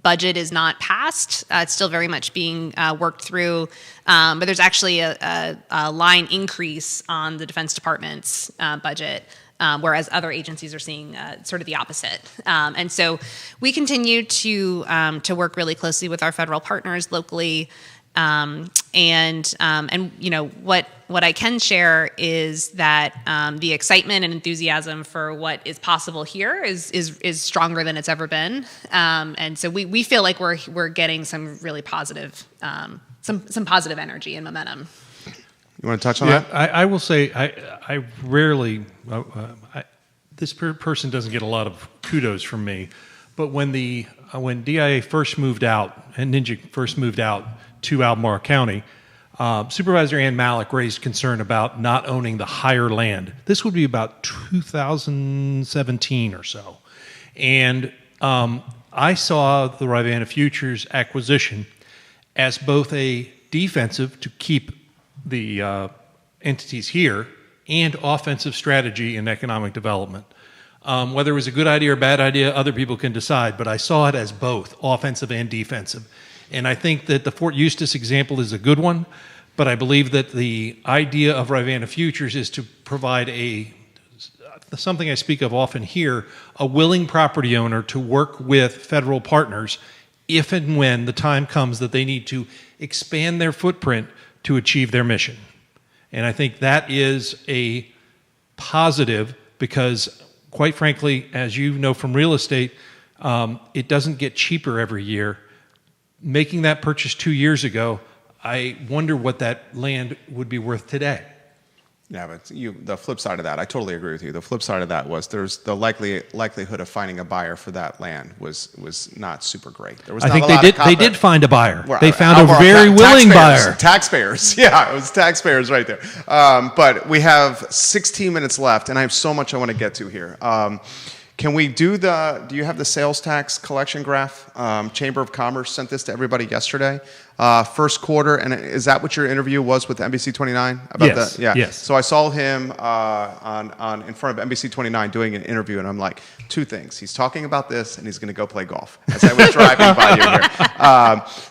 budget is not passed. It's still very much being worked through. But there's actually a line increase on the Defense Department's budget. Whereas other agencies are seeing sort of the opposite. And so we continue to work really closely with our federal partners locally. And what I can share is that the excitement and enthusiasm for what is possible here is stronger than it's ever been. And so we feel like we're getting some really positive, some positive energy and momentum. You want to touch on that? I will say I rarely, this person doesn't get a lot of kudos from me, but when DIA first moved out and Ninja first moved out to Albemarle County, Supervisor Ann Malik raised concern about not owning the higher land. This would be about 2017 or so. And I saw the Rivanna Futures acquisition as both a defensive to keep the entities here and offensive strategy in economic development. Whether it was a good idea or a bad idea, other people can decide, but I saw it as both offensive and defensive. And I think that the Fort Eustis example is a good one, but I believe that the idea of Rivanna Futures is to provide something I speak of often here, a willing property owner to work with federal partners if and when the time comes that they need to expand their footprint to achieve their mission. And I think that is a positive because, quite frankly, as you know from real estate, it doesn't get cheaper every year. Making that purchase 2 years ago, I wonder what that land would be worth today. Yeah, but the flip side of that, I totally agree with you. The flip side of that was there's the likelihood of finding a buyer for that land was not super great. There was I not think a lot of they did find a buyer. Well, they found a Albemarle very willing taxpayers, buyer. Taxpayers, yeah, it was taxpayers right there. But we have 16 minutes left, and I have so much I want to get to here. Can we do do you have the sales tax collection graph? Chamber of Commerce sent this to everybody yesterday. First quarter, and is that what your interview was with NBC 29? About Yes, yeah. yes. So I saw him in front of NBC 29 doing an interview, and I'm like, two things. He's talking about this, and he's going to go play golf. As I was driving by you here.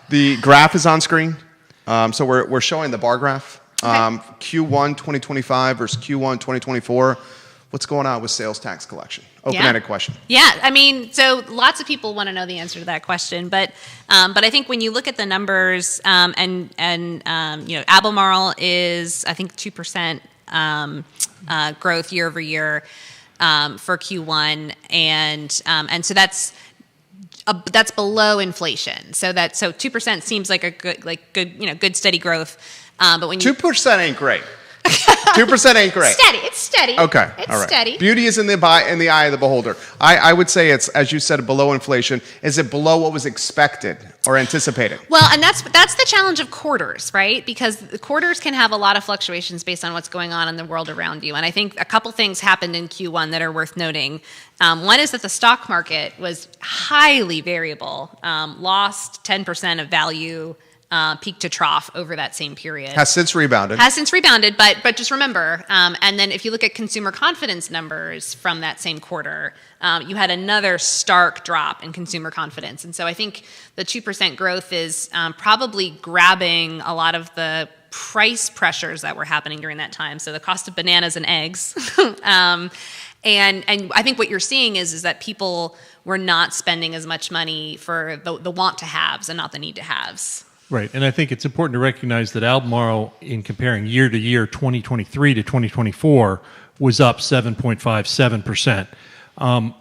The graph is on screen. So we're showing the bar graph. Q1 2025 versus Q1 2024. What's going on with sales tax collection? Open-ended question. Yeah, I mean, so lots of people want to know the answer to that question, but I think when you look at the numbers, Albemarle is I think 2% growth year over year for Q1, and so that's below inflation. So 2% seems like a good steady growth, but when 2% ain't great. 2% ain't great. Steady. It's steady. Okay. It's all right. steady. Beauty is in the eye of the beholder. I would say it's, as you said, below inflation. Is it below what was expected or anticipated? Well, and that's the challenge of quarters, right? Because the quarters can have a lot of fluctuations based on what's going on in the world around you. And I think a couple things happened in Q1 that are worth noting. One is that the stock market was highly variable, lost 10% of value peak to trough over that same period. Has since rebounded. But just remember, and then if you look at consumer confidence numbers from that same quarter, you had another stark drop in consumer confidence. And so I think the 2% growth is probably grabbing a lot of the price pressures that were happening during that time. So the cost of bananas and eggs. And I think what you're seeing is that people were not spending as much money for the want to haves and not the need to haves. Right, and I think it's important to recognize that Albemarle, in comparing year to year, 2023 to 2024, was up 7.57%. On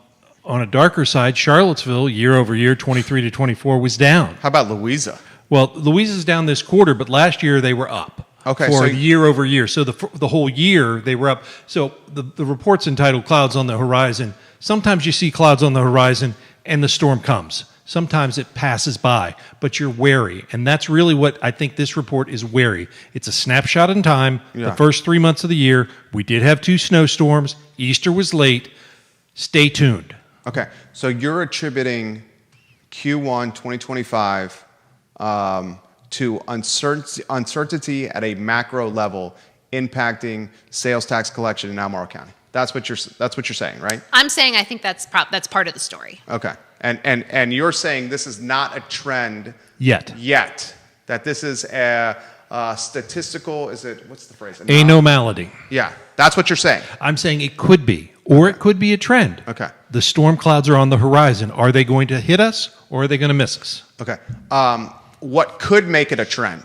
a darker side, Charlottesville, year over year, 23 to 24, was down. How about Louisa? Well, Louisa's down this quarter, but last year they were up. Okay, for so year over year. So the whole year they were up. So the report's entitled Clouds on the Horizon. Sometimes you see clouds on the horizon and the storm comes. Sometimes it passes by, but you're wary. And that's really what I think this report is wary. It's a snapshot in time. Yeah. The first 3 months of the year, we did have 2 snowstorms. Easter was late. Stay tuned. Okay, so you're attributing Q1 2025 to uncertainty at a macro level impacting sales tax collection in Albemarle County. That's what you're saying, right? I'm saying I think that's part of the story. Okay, and you're saying this is not a trend Yet. that this is a statistical. Is it what's the phrase? Anomality. Yeah, that's what you're saying. I'm saying it could be, or it could be a trend. Okay. The storm clouds are on the horizon. Are they going to hit us, or are they going to miss us? Okay. What could make it a trend?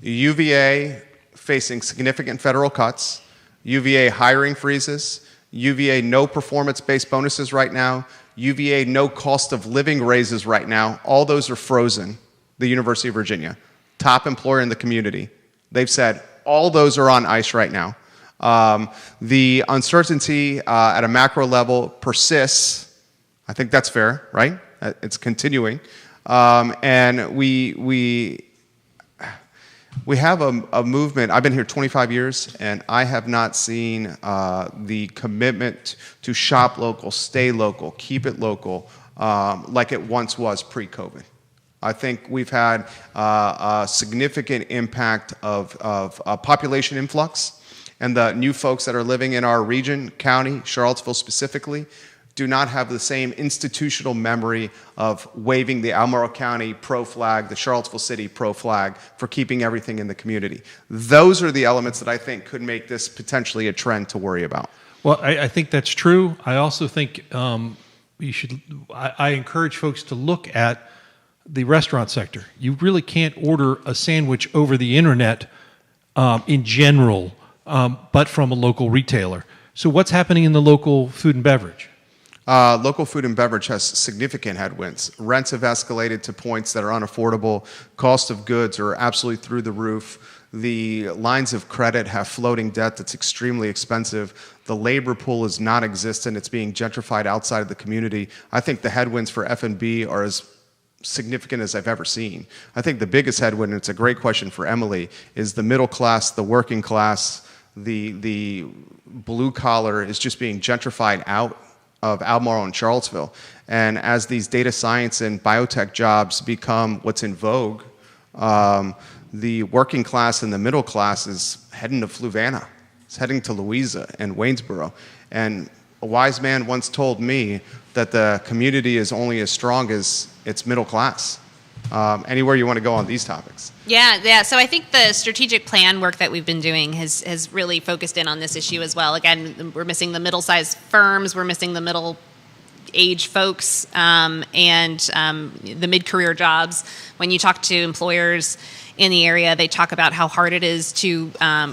UVA facing significant federal cuts, UVA hiring freezes, UVA no performance-based bonuses right now, UVA no cost of living raises right now. All those are frozen. The University of Virginia, top employer in the community. They've said all those are on ice right now. The uncertainty at a macro level persists. I think that's fair, right? It's continuing. And we have a movement. I've been here 25 years, and I have not seen the commitment to shop local, stay local, keep it local, like it once was pre-COVID. I think we've had a significant impact of population influx, and the new folks that are living in our region, county, Charlottesville specifically, do not have the same institutional memory of waving the Albemarle County pro flag, the Charlottesville City pro flag, for keeping everything in the community. Those are the elements that I think could make this potentially a trend to worry about. Well, I think that's true. I also think you should. I encourage folks to look at the restaurant sector. You really can't order a sandwich over the internet in general, but from a local retailer. So what's happening in the local food and beverage? Local food and beverage has significant headwinds. Rents have escalated to points that are unaffordable. Cost of goods are absolutely through the roof. The lines of credit have floating debt that's extremely expensive. The labor pool is non-existent. It's being gentrified outside of the community. I think the headwinds for F&B are as significant as I've ever seen. I think the biggest headwind, and it's a great question for Emily, is the middle class, the working class, the blue collar is just being gentrified out of Albemarle and Charlottesville. And as these data science and biotech jobs become what's in vogue, the working class and the middle class is heading to Fluvanna. It's heading to Louisa and Waynesboro. And a wise man once told me that the community is only as strong as its middle class. Anywhere you want to go on these topics? Yeah. So I think the strategic plan work that we've been doing has really focused in on this issue as well. Again, we're missing the middle-sized firms, we're missing the middle-age folks, and the mid-career jobs. When you talk to employers in the area, they talk about how hard it is to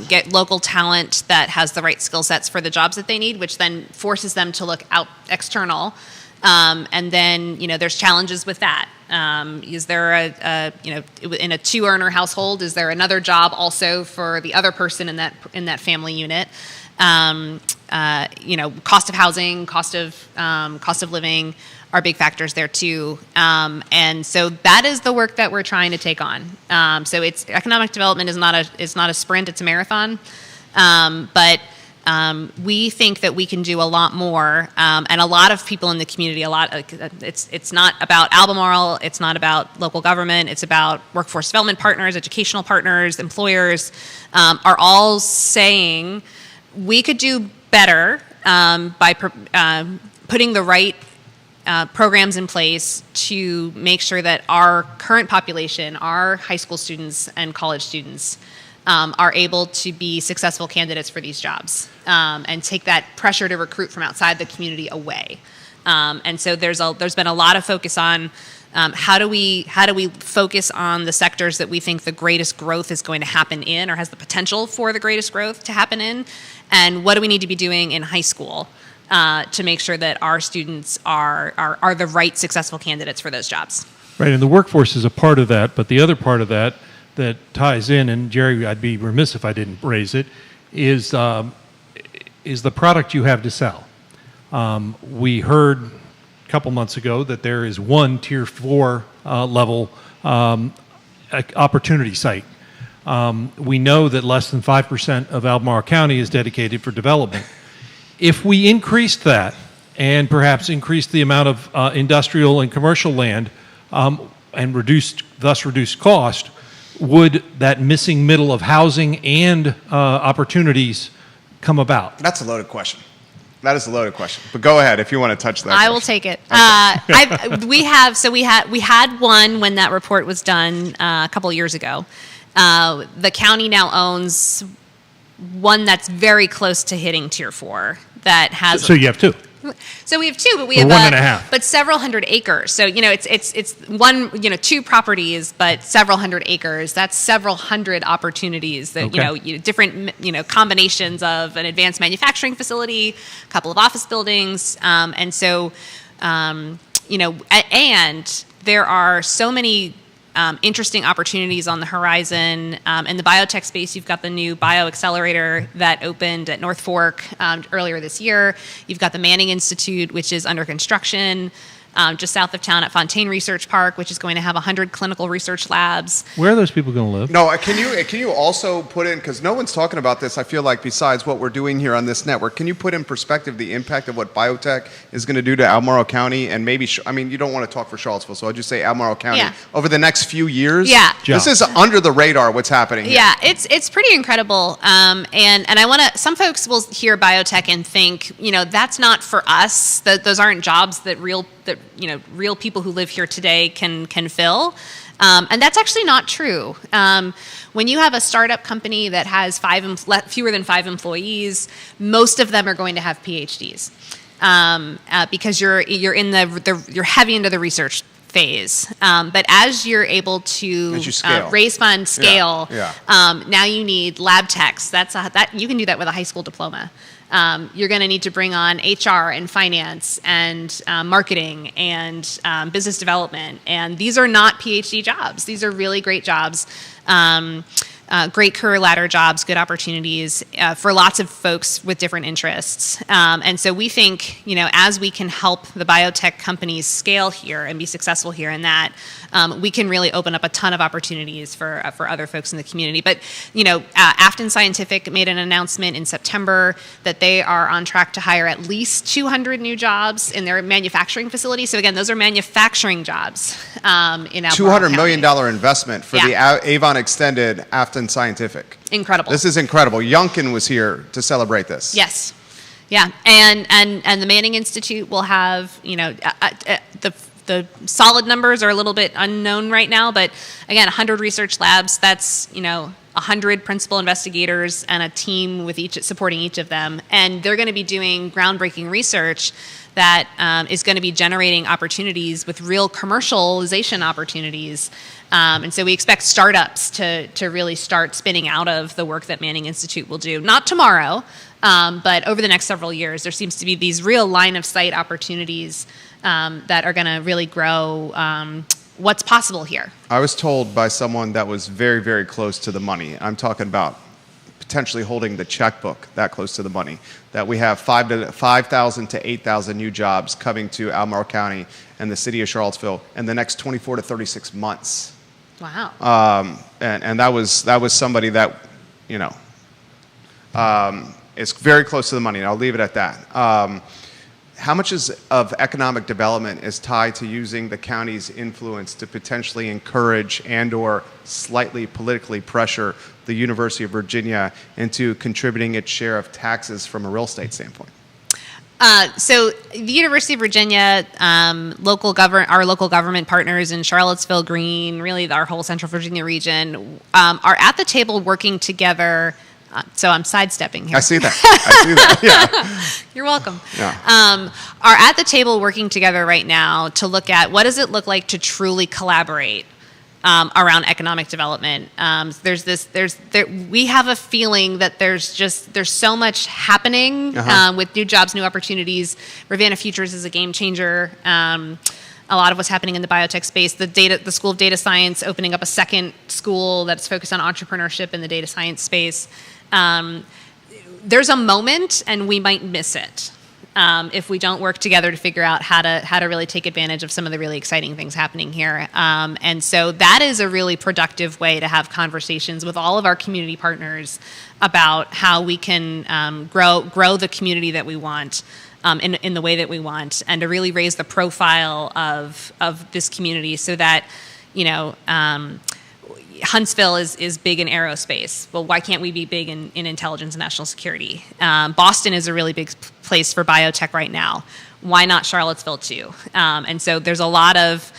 get local talent that has the right skill sets for the jobs that they need, which then forces them to look out external And then, there's challenges with that. Is there in a 2-earner household, is there another job also for the other person in that family unit? Cost of housing, cost of living are big factors there too. And so that is the work that we're trying to take on. So it's economic development is not a sprint, it's a marathon. But we think that we can do a lot more, and a lot of people in the community. It's not about Albemarle. It's not about local government. It's about workforce development partners, educational partners, employers, are all saying we could do better by putting the right programs in place to make sure that our current population, our high school students and college students, are able to be successful candidates for these jobs, and take that pressure to recruit from outside the community away. And so there's been a lot of focus on how do we focus on the sectors that we think the greatest growth is going to happen in, or has the potential for the greatest growth to happen in, and what do we need to be doing in high school to make sure that our students are the right successful candidates for those jobs. Right, and the workforce is a part of that, but the other part of that ties in, and Jerry, I'd be remiss if I didn't raise it, is the product you have to sell. We heard a couple months ago that there is one Tier 4 level opportunity site. We know that less than 5% of Albemarle County is dedicated for development. If we increased that and perhaps increased the amount of industrial and commercial land and thus reduced cost, would that missing middle of housing and opportunities come about? That's a loaded question. That is a loaded question. But go ahead if you want to touch that. I will take it. Okay. We had one when that report was done a couple of years ago. The county now owns one that's very close to hitting Tier 4. That has. So you have two. So we have two, but we have 1.5. But several hundred acres. So it's one, 2 properties, but several hundred acres. That's several hundred opportunities that different combinations of an advanced manufacturing facility, a couple of office buildings, and so and there are so many interesting opportunities on the horizon. In the biotech space, you've got the new bio accelerator that opened at North Fork earlier this year. You've got the Manning Institute, which is under construction just south of town at Fontaine Research Park, which is going to have 100 clinical research labs. Where are those people going to live? No, can you also put in, because no one's talking about this, I feel like, besides what we're doing here on this network, can you put in perspective the impact of what biotech is going to do to Albemarle County and maybe, you don't want to talk for Charlottesville, so I'll just say Albemarle County over the next few years? Yeah. This is under the radar what's happening here. Yeah, it's pretty incredible. And I want to, some folks will hear biotech and think, that's not for us. Those aren't jobs that real people who live here today can fill. And that's actually not true. When you have a startup company that has fewer than 5 employees, most of them are going to have PhDs because you're you're heavy into the research phase. But as you're able to raise funds, scale, now you need lab techs. You can do that with a high school diploma. You're going to need to bring on HR and finance and marketing and business development. And these are not PhD jobs. These are really great jobs, great career ladder jobs, good opportunities for lots of folks with different interests. And so we think, as we can help the biotech companies scale here and be successful here in that, we can really open up a ton of opportunities for other folks in the community. But, Afton Scientific made an announcement in September that they are on track to hire at least 200 new jobs in their manufacturing facility. So again, those are manufacturing jobs in Albemarle $200 million investment for the Avon Extended Afton Scientific. Incredible. This is incredible. Youngkin was here to celebrate this. Yes. Yeah. And the Manning Institute will have, the solid numbers are a little bit unknown right now, but again, 100 research labs, that's, 100 principal investigators and a team with supporting each of them. And they're going to be doing groundbreaking research that is going to be generating opportunities with real commercialization opportunities. And so we expect startups to really start spinning out of the work that Manning Institute will do. Not tomorrow, but over the next several years, there seems to be these real line of sight opportunities that are going to really grow what's possible here. I was told by someone that was very, very close to the money. I'm talking about potentially holding the checkbook that close to the money, that we have 5,000 to 8,000 new jobs coming to Albemarle County and the city of Charlottesville in the next 24 to 36 months. Wow. And that was somebody that, is very close to the money, and I'll leave it at that. How much of economic development is tied to using the county's influence to potentially encourage and or slightly politically pressure the University of Virginia into contributing its share of taxes from a real estate standpoint? So the University of Virginia, our local government partners in Charlottesville, Greene, really our whole Central Virginia region, are at the table working together. So I'm sidestepping here. I see that. Yeah. You're welcome. Yeah. Are at the table working together right now to look at what does it look like to truly collaborate around economic development. We have a feeling that there's so much happening with new jobs, new opportunities. Ravenna Futures is a game changer. A lot of what's happening in the biotech space, the School of Data Science opening up a second school that's focused on entrepreneurship in the data science space. There's a moment, and we might miss it if we don't work together to figure out how to really take advantage of some of the really exciting things happening here. And so that is a really productive way to have conversations with all of our community partners about how we can grow the community that we want. In the way that we want, and to really raise the profile of this community so that, Huntsville is big in aerospace. Well, why can't we be big in intelligence and national security? Boston is a really big place for biotech right now. Why not Charlottesville too? And so there's a lot of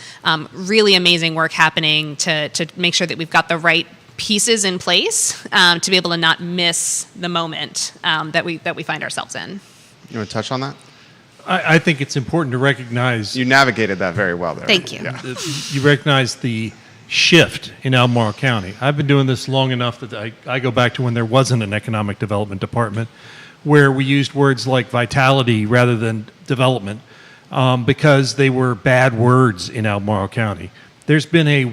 really amazing work happening to make sure that we've got the right pieces in place to be able to not miss the moment that we find ourselves in. You want to touch on that? I think it's important to recognize... You navigated that very well there. Thank you. Yeah. You recognize the shift in Albemarle County. I've been doing this long enough that I go back to when there wasn't an economic development department, where we used words like vitality rather than development because they were bad words in Albemarle County. There's been a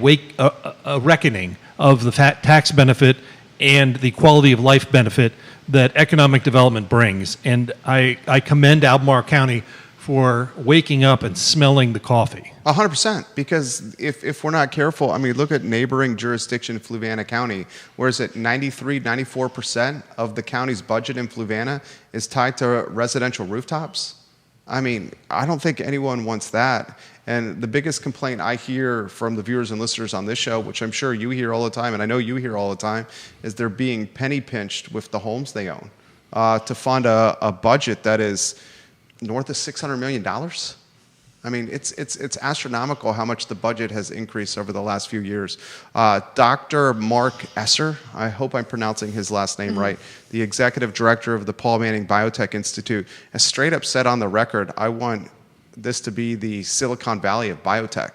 reckoning of the tax benefit and the quality of life benefit that economic development brings. And I commend Albemarle County for waking up and smelling the coffee. 100%, because if we're not careful, I mean, look at neighboring jurisdiction, Fluvanna County, where is it 94% of the county's budget in Fluvanna is tied to residential rooftops? I mean, I don't think anyone wants that. And the biggest complaint I hear from the viewers and listeners on this show, which I'm sure you hear all the time, and I know you hear all the time, is they're being penny pinched with the homes they own to fund a budget that is north of $600 million. I mean, it's astronomical how much the budget has increased over the last few years. Dr. Mark Esser, I hope I'm pronouncing his last name right, the executive director of the Paul Manning Biotech Institute, has straight up said on the record, I want this to be the Silicon Valley of biotech,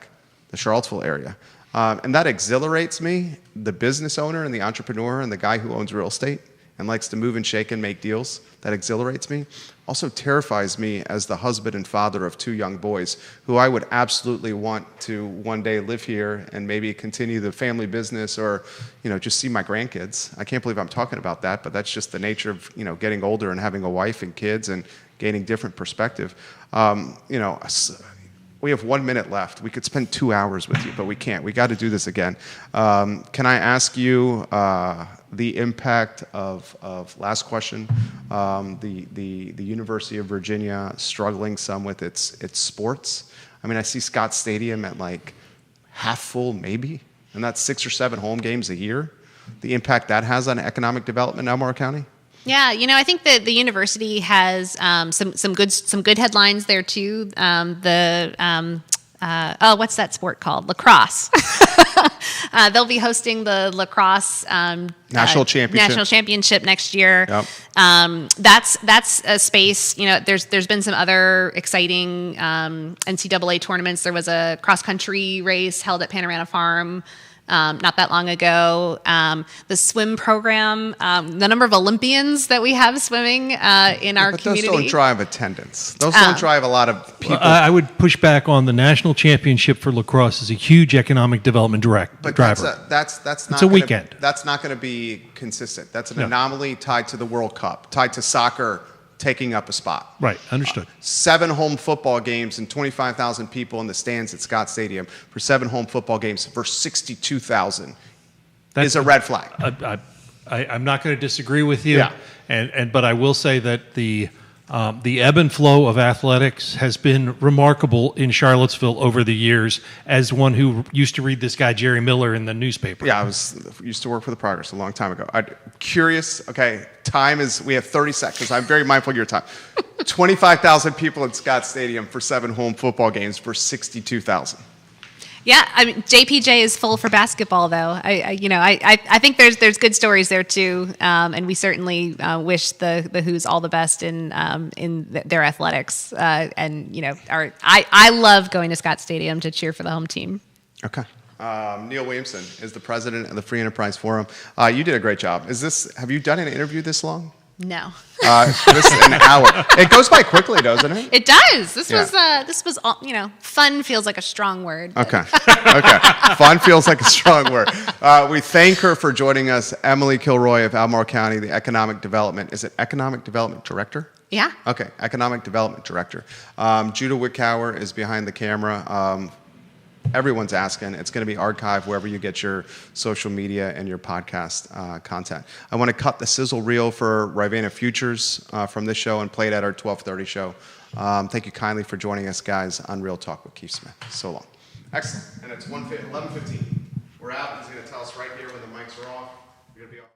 the Charlottesville area. And that exhilarates me, the business owner and the entrepreneur and the guy who owns real estate and likes to move and shake and make deals. That exhilarates me. Also terrifies me as the husband and father of two young boys who I would absolutely want to one day live here and maybe continue the family business or, just see my grandkids. I can't believe I'm talking about that, but that's just the nature of, getting older and having a wife and kids and gaining different perspective. We have 1 minute left. We could spend 2 hours with you, but we can't. We got to do this again. Can I ask you the impact of last question, the University of Virginia struggling some with its sports? I mean, I see Scott Stadium at like half full, maybe, and that's 6 or 7 home games a year. The impact that has on economic development in Albemarle County? Yeah, I think that the university has some good headlines there too. What's that sport called? Lacrosse. They'll be hosting the lacrosse National championship next year. Yep. That's a space. You know, there's been some other exciting NCAA tournaments. There was a cross country race held at Panorama Farm not that long ago. The swim program, the number of Olympians that we have swimming in our But community. those don't drive attendance. Those don't drive a lot of people. I would push back on the national championship for lacrosse is a huge economic development driver. That's not It's a weekend. That's not going to be consistent. That's an No. anomaly tied to the World Cup, tied to soccer taking up a spot. Right, understood. 7 home football games and 25,000 people in the stands at Scott Stadium for 7 home football games versus 62,000 is a red flag. I'm not going to disagree with you, Yeah. but I will say that the ebb and flow of athletics has been remarkable in Charlottesville over the years. As one who used to read this guy Jerry Miller in the newspaper. Yeah, I used to work for the Progress a long time ago. I'm curious. Okay, we have 30 seconds. I'm very mindful of your time. 25,000 people at Scott Stadium for 7 home football games for 62,000. Yeah, I mean, JPJ is full for basketball, though. I think there's good stories there too, and we certainly wish the Who's all the best in their athletics. I love going to Scott Stadium to cheer for the home team. Okay. Neil Williamson is the president of the Free Enterprise Forum. You did a great job. Have you done an interview this long? No. This is an hour. It goes by quickly, doesn't it? It does. This was fun feels like a strong word. Okay. Fun feels like a strong word. We thank her for joining us, Emily Kilroy of Albemarle County, the Economic Development. Is it Economic Development Director? Yeah. Okay, Economic Development Director. Judah Wickauer is behind the camera. Everyone's asking. It's going to be archived wherever you get your social media and your podcast content. I want to cut the sizzle reel for Rivanna Futures from this show and play it at our 12:30 show. Thank you kindly for joining us, guys, on Real Talk with Keith Smith. So long. Excellent. And it's 11:15. We're out. He's going to tell us right here when the mics are off. We're going to be off.